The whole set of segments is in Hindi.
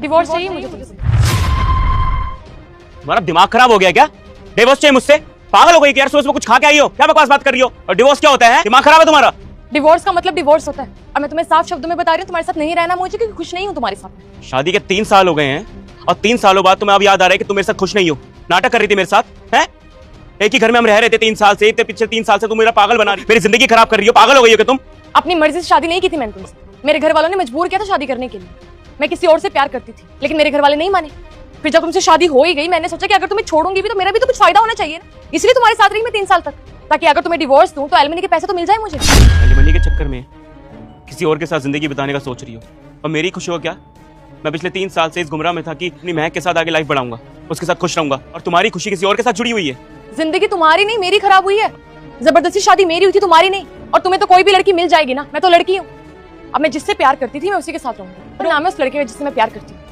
डिवोर्स चाहिए मुझे तुमसे। तुम्हारा दिमाग खराब हो गया क्या? डिवोर्स चाहिए मुझसे? पागल हो गई क्या यार? सुबह सुबह कुछ खा के आई हो? क्या बकवास बात कर रही हो? और डिवोर्स क्या होता है? दिमाग खराब है तुम्हारा? डिवोर्स का मतलब डिवोर्स होता है। और मैं तुम्हें साफ शब्दों में बता रही हूँ, तुम्हारे साथ नहीं रहना मुझे, क्योंकि खुश नहीं हूँ तुम्हारे साथ। शादी के 3 साल हो गए हैं और 3 सालों बाद तुम्हें अब याद आ रहा है कि तुम मेरे साथ खुश नहीं हो। नाटक कर रही थी मेरे साथ है? एक ही घर में हम रह रहे थे 3 साल से, इतने पिछले 3 साल से तुम मेरा पागल बना रही, मेरी जिंदगी खराब कर रही हो। पागल हो गई हो क्या तुम? अपनी मर्जी से शादी नहीं की थी मैंने तुमसे। मेरे घर वालों ने मजबूर किया था शादी करने के लिए। मैं किसी और से प्यार करती थी, लेकिन मेरे घर वाले नहीं माने। फिर जब तुमसे शादी हो ही गई, मैंने सोचा कि अगर तुम्हें छोड़ूंगी भी तो मेरा भी तो कुछ फायदा होना चाहिए ना। इसलिए तुम्हारे साथ रही मैं 3 साल तक, ताकि अगर तुम्हें डिवोर्स दूं तो एलिमनी के पैसे तो मिल जाए मुझे। एलिमनी के चक्कर में किसी और के साथ जिंदगी बिताने का सोच रही हो, और मेरी खुशी हो क्या? मैं पिछले 3 साल से इस गुमराह में था कि अपनी महक के साथ आगे लाइफ बढ़ाऊंगा, उसके साथ खुश रहूंगा, और तुम्हारी खुशी किसी और के साथ जुड़ी हुई है। जिंदगी तुम्हारी नहीं मेरी खराब हुई है। जबरदस्ती शादी मेरी हुई थी, तुम्हारी नहीं। और तुम्हें तो कोई भी लड़की मिल जाएगी ना, मैं तो लड़की हूँ। अब मैं जिससे प्यार करती थी मैं उसी के साथ रहूंगी, और नाम है उस लड़के का जिससे मैं प्यार करती हूँ।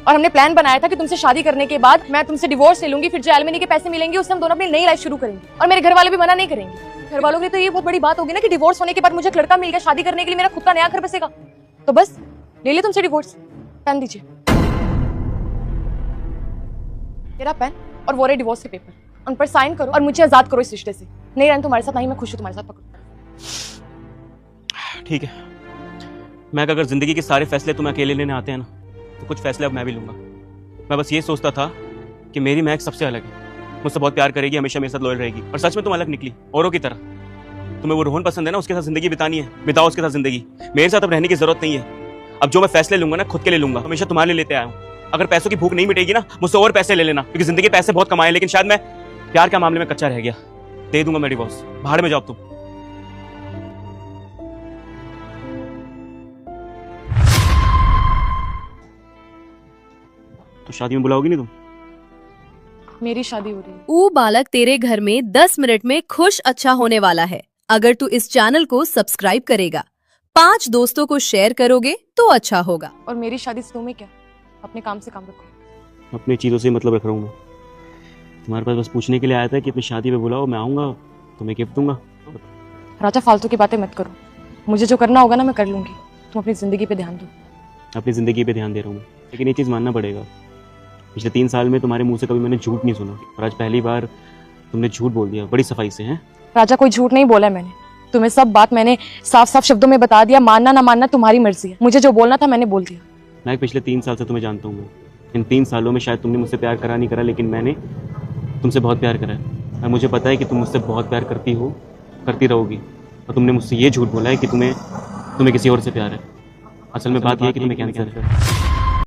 और हमने प्लान बनाया था कि तुमसे शादी करने के बाद मैं तुमसे डिवोर्स ले लूंगी, फिर जो एलिमनी के पैसे मिलेंगे उससे हम दोनों अपनी नई लाइफ शुरू करेंगे। और मेरे घर वाले भी मना नहीं करेंगे। घर वालों के लिए तो ये बहुत बड़ी बात होगी ना कि डिवोर्स होने के बाद मुझे एक लड़का मिल गया, शादी करने के लिए मेरा खुद का नया घर बसेगा। तो बस ले लिया तुमसे डिवोर्स। पेन दीजिए, तेरा पेन और वो रहे डिवोर्स के पेपर, उन पर साइन करो और मुझे आजाद करो इस रिश्ते से। नहीं रहना तुम्हारे साथ, नहीं मैं खुश हूँ तुम्हारे साथ। पकड़ो। ठीक है, मैं अगर जिंदगी के सारे फैसले तुम्हें अकेले लेने आते हैं ना, तो कुछ फैसले अब मैं भी लूंगा। मैं बस ये सोचता था कि मेरी महक सबसे अलग है, मुझसे बहुत प्यार करेगी, हमेशा मेरे साथ लॉयल रहेगी, और सच में तुम अलग निकली औरों की तरह। तुम्हें वो रोहन पसंद है ना, उसके साथ जिंदगी बितानी है, बिताओ उसके साथ जिंदगी। मेरे साथ अब रहने की जरूरत नहीं है। अब जो मैं फैसले लूंगा ना, खुद के लिए लूंगा, हमेशा तुम्हारे लिए लेते आया हूँ। अगर पैसों की भूख नहीं मिटेगी ना, मुझसे और पैसे ले लेना, क्योंकि जिंदगी पैसे बहुत कमाए, लेकिन शायद मैं प्यार के मामले में कच्चा रह गया। दे दूंगा मैं डिवोर्स, भाड़ में जाओ तुम। तो शादी में बुलाओगी नहीं तुम? मेरी शादी हो रही है। ऊ बालक तेरे घर में 10 मिनट में खुश अच्छा होने वाला है। अगर तू इस चैनल को सब्सक्राइब करेगा, 5 दोस्तों को शेयर करोगे तो अच्छा होगा। और मेरी शादी से तुम्हें क्या? अपने काम से काम रखो। अपनी चीज़ों से मतलब रख रहा हूँ मैं। तुम्हारे पास बस पूछने के लिए आया था कि अपनी शादी पे बुलाओ, मैं आऊँगा, तुम्हें गिफ्ट दूंगा। राजा फालतू की बातें मत करो। मुझे जो करना होगा ना मैं कर लूंगी। तुम अपनी जिंदगी पे ध्यान दो। अपनी ज़िंदगी पे ध्यान दे रहा हूँ मैं, लेकिन ये चीज़ मानना पड़ेगा, पिछले 3 साल में तुम्हारे मुंह से कभी मैंने झूठ नहीं सुना, और आज पहली बार तुमने झूठ बोल दिया बड़ी सफाई से। हैं राजा, कोई झूठ नहीं बोला मैंने। तुम्हें सब बात मैंने साफ साफ शब्दों में बता दिया। मानना ना मानना तुम्हारी मर्जी है। मुझे जो बोलना था मैंने बोल दिया। मैं पिछले 3 साल से तुम्हें जानता हूँ। इन 3 सालों में शायद तुमने मुझसे प्यार करा नहीं करा, लेकिन मैंने तुमसे बहुत प्यार करा है, और मुझे पता है कि तुम मुझसे बहुत प्यार करती हो, करती रहोगी। और तुमने मुझसे ये झूठ बोला है कि तुम्हें किसी और से प्यार है। असल में बात यह है कि तुम्हें कैंसर है।